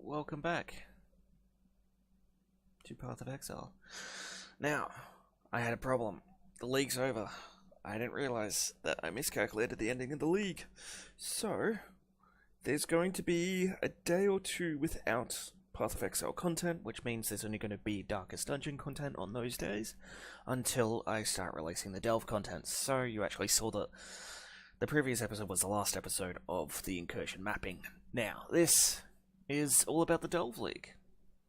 welcome back to Path of Exile. Now, I had a problem. The league's over. I didn't realize that I miscalculated the ending of the league. So, there's going to be a day or two without Path of Exile content, which means there's only going to be Darkest Dungeon content on those days until I start releasing the Delve content. So, you actually saw that the previous episode was the last episode of the Incursion mapping. Now, this is all about the Delve League.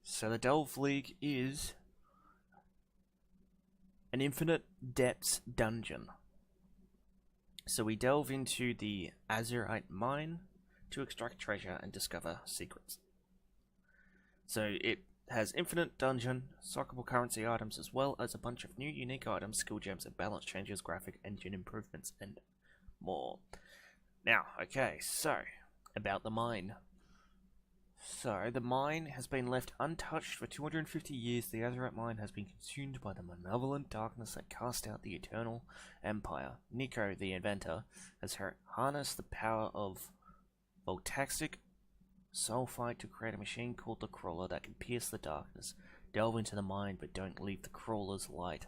So the Delve League is an infinite depths dungeon. So we delve into the Azurite mine to extract treasure and discover secrets. So it has infinite dungeon, stockable currency items, as well as a bunch of new unique items, skill gems, and balance changes, graphic engine improvements, and more. Now, okay, so about the mine. So, the mine has been left untouched for 250 years. The Azurite mine has been consumed by the malevolent darkness that cast out the Eternal Empire. Nico, the inventor, has harnessed the power of voltaxic sulfite to create a machine called the Crawler that can pierce the darkness. Delve into the mine, but don't leave the Crawler's light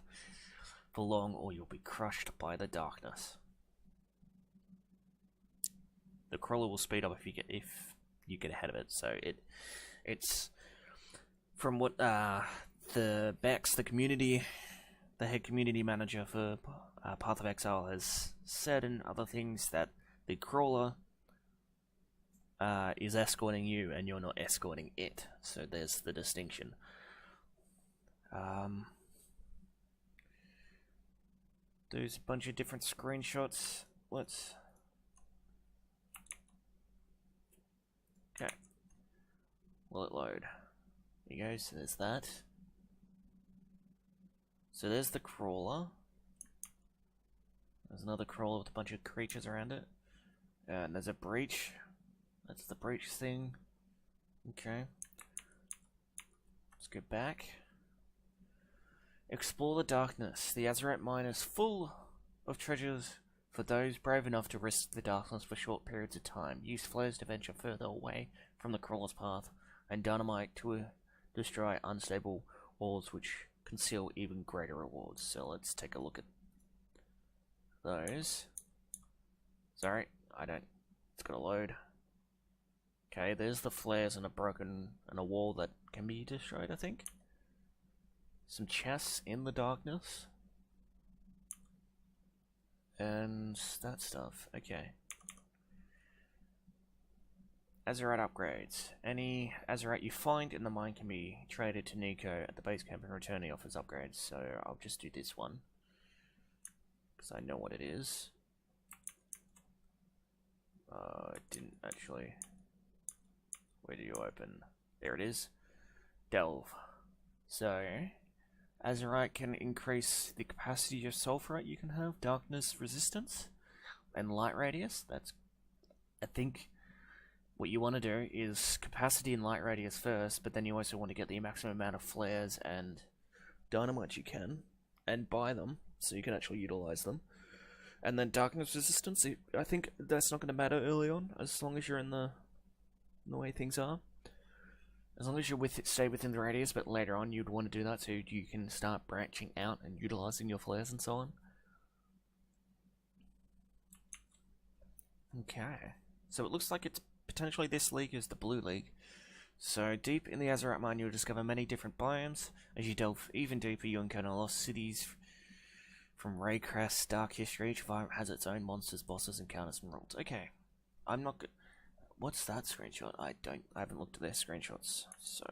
for long or you'll be crushed by the darkness. The Crawler will speed up if you get ahead of it. So it's from what the Bex, the head community manager for Path of Exile, has said, and other things, that the Crawler is escorting you and you're not escorting it. So there's the distinction. There's a bunch of different screenshots. Okay. Will it load? There you go, so there's that. So there's the Crawler. There's another Crawler with a bunch of creatures around it. And there's a breach. That's the breach thing. Okay. Let's go back. Explore the darkness. The Azurite mine is full of treasures for those brave enough to risk the darkness for short periods of time. Use flares to venture further away from the Crawler's path, and dynamite to destroy unstable walls which conceal even greater rewards. So let's take a look at those. Sorry, it's gotta load. Okay, there's the flares and a wall that can be destroyed, I think. Some chests in the darkness. And that stuff. Okay. Azurite upgrades. Any Azurite you find in the mine can be traded to Nico at the base camp and return he offers upgrades. So I'll just do this one, because I know what it is. It didn't actually. Where do you open? There it is. Delve. So Azurite can increase the capacity of sulfurite you can have, darkness resistance, and light radius. That's, I think, what you want to do is capacity and light radius first, but then you also want to get the maximum amount of flares and dynamite you can, and buy them, so you can actually utilize them. And then darkness resistance, I think that's not going to matter early on, as long as you're in the way things are. As long as you stay within the radius, but later on you'd want to do that so you can start branching out and utilizing your flares and so on. Okay. So it looks like it's potentially this league is the Blue League. So deep in the Azurite mine you'll discover many different biomes. As you delve even deeper you encounter lost cities from Raycrest's dark history. Each environment has its own monsters, bosses, encounters, and rules. Okay. I'm not good. What's that screenshot? I haven't looked at their screenshots, so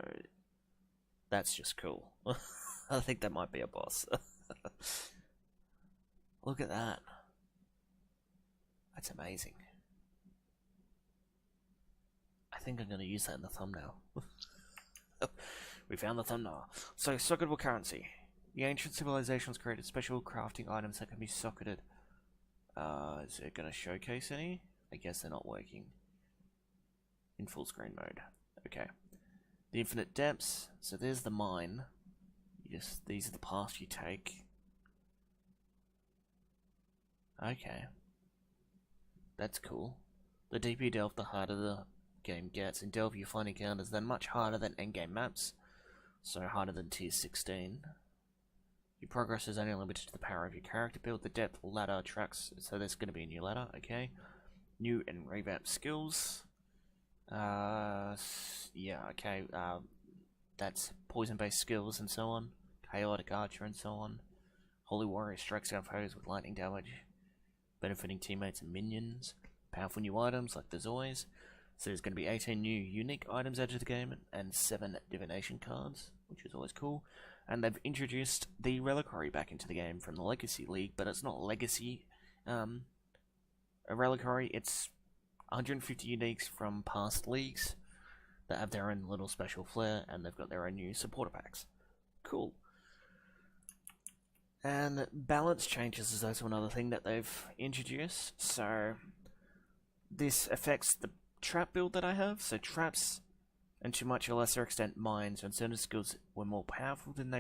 that's just cool. I think that might be a boss. Look at that. That's amazing. I think I'm going to use that in the thumbnail. We found the thumbnail. So, socketable currency. The ancient civilizations created special crafting items that can be socketed. Is it going to showcase any? I guess they're not working. In full screen mode. Okay. The infinite depths. So there's the mine. These are the paths you take. Okay. That's cool. The deeper you delve, the harder the game gets. In Delve, you find encounters that are much harder than endgame maps, so harder than Tier 16. Your progress is only limited to the power of your character build. The depth ladder tracks, so there's going to be a new ladder, okay. New and revamped skills. Yeah, okay. That's poison-based skills and so on. Chaotic Archer and so on. Holy Warrior strikes down foes with lightning damage, benefiting teammates and minions. Powerful new items like the Zoys. So there's going to be 18 new unique items added to the game and 7 divination cards, which is always cool. And they've introduced the Reliquary back into the game from the Legacy League, but it's not Legacy a Reliquary, it's 150 uniques from past leagues that have their own little special flair, and they've got their own new supporter packs. Cool. And balance changes is also another thing that they've introduced. So this affects the trap build that I have. So traps, and to much a lesser extent mines, when certain skills were more powerful than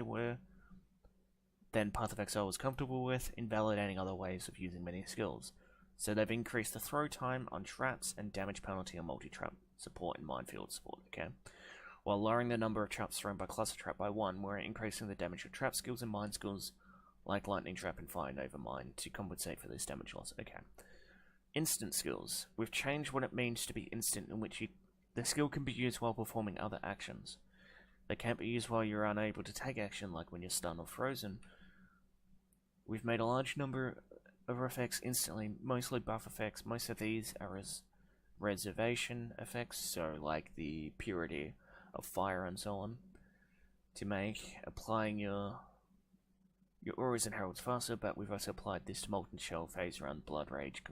Path of Exile was comfortable with, invalidating other ways of using many skills. So they've increased the throw time on traps and damage penalty on multi-trap support and minefield support, okay? While lowering the number of traps thrown by cluster trap by 1, we're increasing the damage of trap skills and mine skills like lightning trap and fire nova mine to compensate for this damage loss, okay. Instant skills. We've changed what it means to be instant, in which the skill can be used while performing other actions. They can't be used while you're unable to take action, like when you're stunned or frozen. We've made a large number of effects instantly, mostly buff effects. Most of these are reservation effects, so like the purity of fire and so on, to make applying your auras and heralds faster, but we've also applied this to Molten Shell, Phase Run, Blood Rage,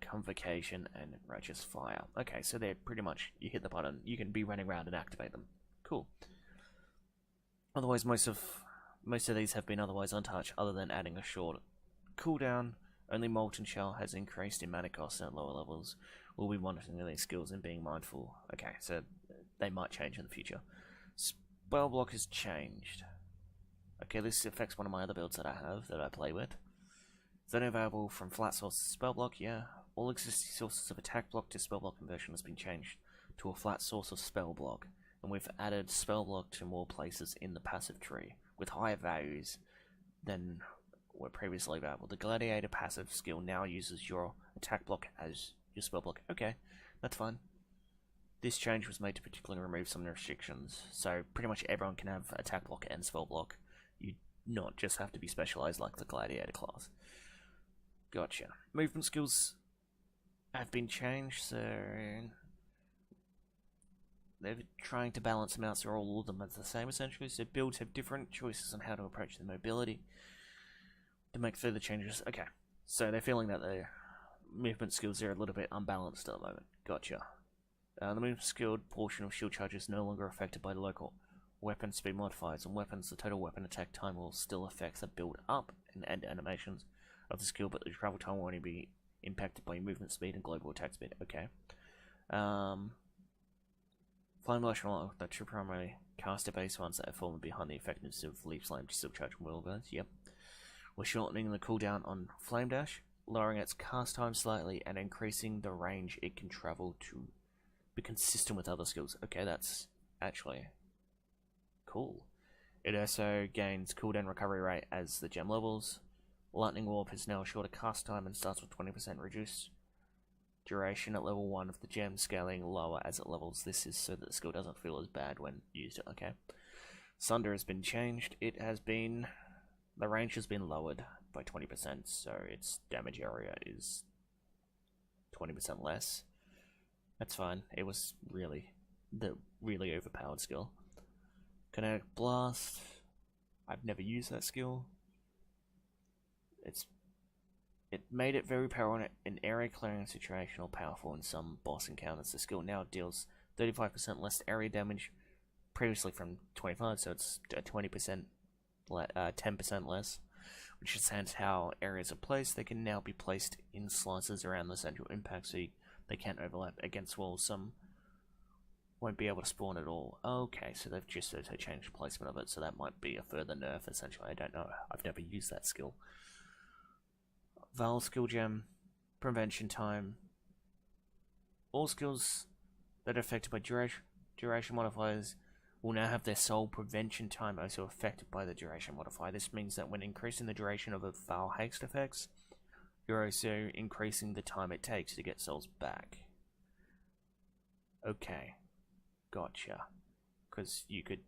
Convocation, and Righteous Fire. Okay, so they're pretty much, you hit the button, you can be running around and activate them. Cool. Otherwise, most of these have been otherwise untouched, other than adding a short cooldown. Only Molten Shell has increased in mana cost at lower levels. We'll be monitoring these skills and being mindful. Okay, so they might change in the future. Spell block has changed. Okay, this affects one of my other builds that I have, that I play with. Is that available from flat sources to spell block? Yeah. All existing sources of attack block to spell block conversion has been changed to a flat source of spell block. And we've added spell block to more places in the passive tree, with higher values than were previously available. The Gladiator passive skill now uses your attack block as your spell block. Okay, that's fine. This change was made to particularly remove some restrictions, so pretty much everyone can have attack block and spell block. You not just have to be specialized like the Gladiator class. Gotcha. Movement skills have been changed, so they're trying to balance them out so all of them are the same essentially. So builds have different choices on how to approach the mobility to make further changes. Okay, so they're feeling that their movement skills are a little bit unbalanced at the moment. Gotcha. The movement skilled portion of shield charge is no longer affected by the local weapon speed modifiers. On weapons, the total weapon attack time will still affect the build up and end animations of the skill, but the travel time will only be impacted by movement speed and global attack speed. Okay. Flame Blush and the two primary caster base ones that are fallen behind the effectiveness of Leaf Flame to still charge will guns. Yep. We're shortening the cooldown on Flame Dash, lowering its cast time slightly, and increasing the range it can travel to be consistent with other skills. Okay, that's actually cool. It also gains cooldown recovery rate as the gem levels. Lightning Warp is now a shorter cast time and starts with 20% reduced duration at level 1 of the gem, scaling lower as it levels. This is so that the skill doesn't feel as bad when used. Okay. Sunder has been changed. The range has been lowered by 20%, so its damage area is 20% less. That's fine. It was really the really overpowered skill. Kinetic Blast. I've never used that skill. It made it very powerful in area clearing situation or powerful in some boss encounters. The skill now deals 35% less area damage, previously from 25, so it's 20%, 10% less, which is how areas are placed. They can now be placed in slices around the central impact, so they can't overlap against walls. Some won't be able to spawn at all. Okay, so they've just changed the placement of it, so that might be a further nerf, essentially. I don't know. I've never used that skill. Val skill gem, prevention time. All skills that are affected by duration modifiers will now have their soul prevention time also affected by the duration modifier. This means that when increasing the duration of a foul haste effects, you're also increasing the time it takes to get souls back. Okay, gotcha. Because you could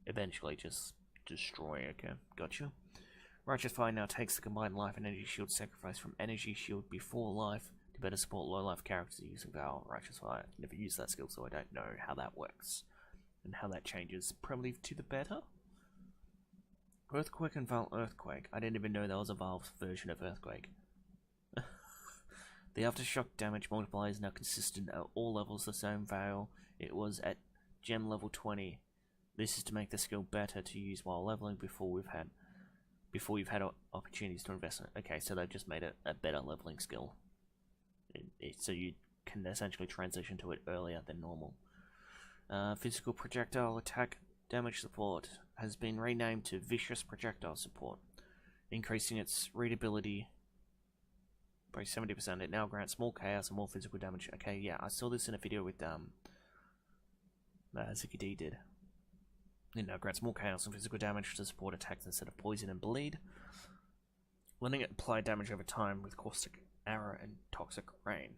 eventually just destroy. Okay, gotcha. Righteous Fire now takes the combined life and energy shield sacrifice from energy shield before life to better support low life characters using Val Righteous Fire. Never used that skill, so I don't know how that works and how that changes probably to the better. Earthquake and Val Earthquake. I didn't even know there was a Valve version of Earthquake. The aftershock damage multiplier is now consistent at all levels the same Val it was at gem level 20. This is to make the skill better to use while leveling before you've had opportunities to invest in it. Okay, so they've just made it a better leveling skill. So you can essentially transition to it earlier than normal. Physical projectile attack damage support has been renamed to vicious projectile support, increasing its readability by 70%. It now grants more chaos and more physical damage. Okay, yeah, I saw this in a video with Ziki D did. It now grants more chaos and physical damage to support attacks instead of poison and bleed, letting it apply damage over time with caustic arrow and toxic rain.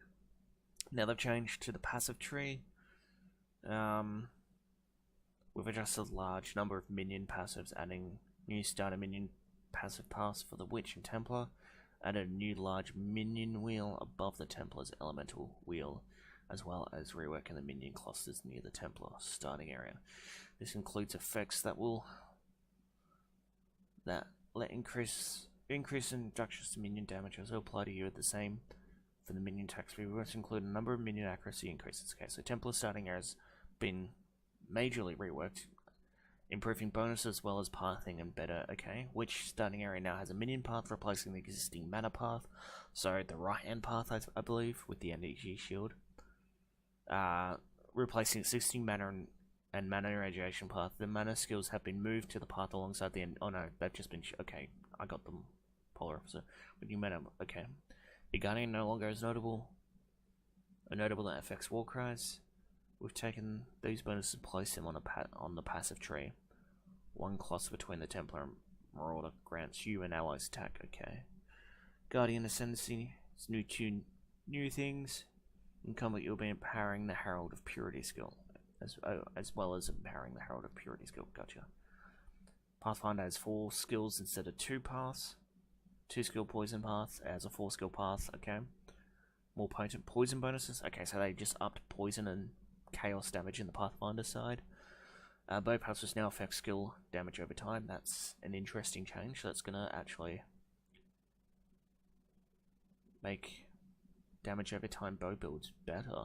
Now they've changed to the passive tree. We've adjusted a large number of minion passives, adding new starter minion passive paths for the Witch and Templar, added a new large minion wheel above the Templar's elemental wheel, as well as reworking the minion clusters near the Templar starting area. This includes effects that let increase in reductions to minion damage also apply to you at the same for the minion attacks. We will include a number of minion accuracy increases. Okay, so Templar starting area has been majorly reworked, improving bonus as well as pathing and better. Okay, which starting area now has a minion path replacing the existing mana path. So the right hand path, I believe, with the energy shield, replacing existing mana and mana radiation path. The mana skills have been moved to the path alongside the end. Oh no, they've just been okay. I got them. Polar Officer with new mana. Okay, the Guardian no longer is notable. A notable that affects war cries. We've taken these bonuses and placed them on the passive tree. One cluster between the Templar and Marauder grants you and allies attack. Okay. Guardian Ascendancy is new things. In combat, you'll be empowering the Herald of Purity skill, as well as empowering the Herald of Purity skill. Gotcha. Pathfinder has 4 skills instead of 2 paths. 2 skill poison path as a 4 skill path. Okay. More potent poison bonuses. Okay, so they just upped poison and chaos damage in the Pathfinder side. Bow paths now affect skill damage over time. That's an interesting change. That's gonna actually make damage over time bow builds better.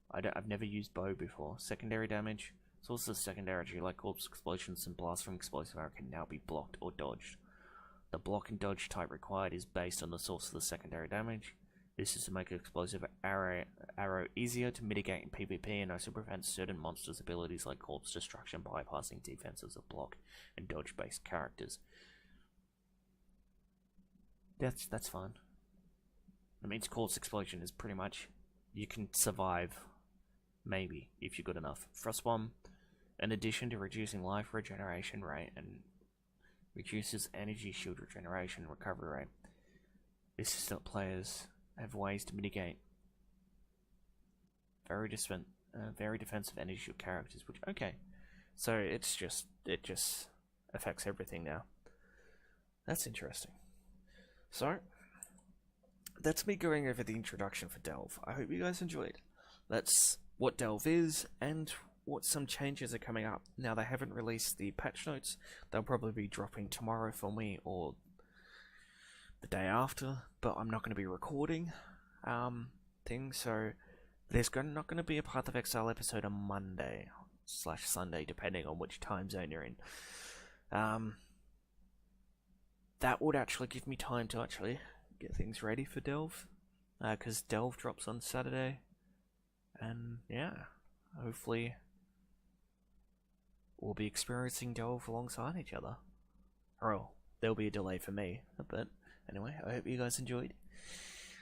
I've never used bow before. Secondary damage. Sources of secondary like corpse explosions and blast from explosive arrow can now be blocked or dodged. The block and dodge type required is based on the source of the secondary damage. This is to make an explosive arrow easier to mitigate in PvP and also prevent certain monsters' abilities like corpse destruction bypassing defenses of block and dodge based characters. That's fun. That means corpse explosion is pretty much you can survive, maybe, if you're good enough. Frostbomb, in addition to reducing life regeneration rate and reduces energy shield regeneration recovery rate. This is that players have ways to mitigate very defensive energy shield characters, which okay. So it just affects everything now. That's interesting. So that's me going over the introduction for Delve. I hope you guys enjoyed. That's what Delve is and what some changes are coming up. Now, they haven't released the patch notes. They'll probably be dropping tomorrow for me or the day after, but I'm not going to be recording things, so there's not going to be a Path of Exile episode on Monday / Sunday, depending on which time zone you're in. That would actually give me time to actually get things ready for Delve, because Delve drops on Saturday, and yeah, hopefully we'll be experiencing Delve alongside each other. Or there'll be a delay for me, but anyway, I hope you guys enjoyed.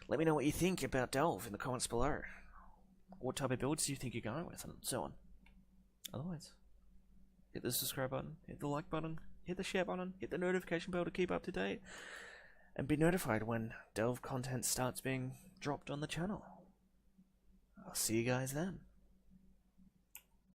Let me know what you think about Delve in the comments below. what type of builds do you think you're going with, and so on. Otherwise, hit the subscribe button, hit the like button, hit the share button, hit the notification bell to keep up to date, and be notified when Delve content starts being dropped on the channel. I'll see you guys then.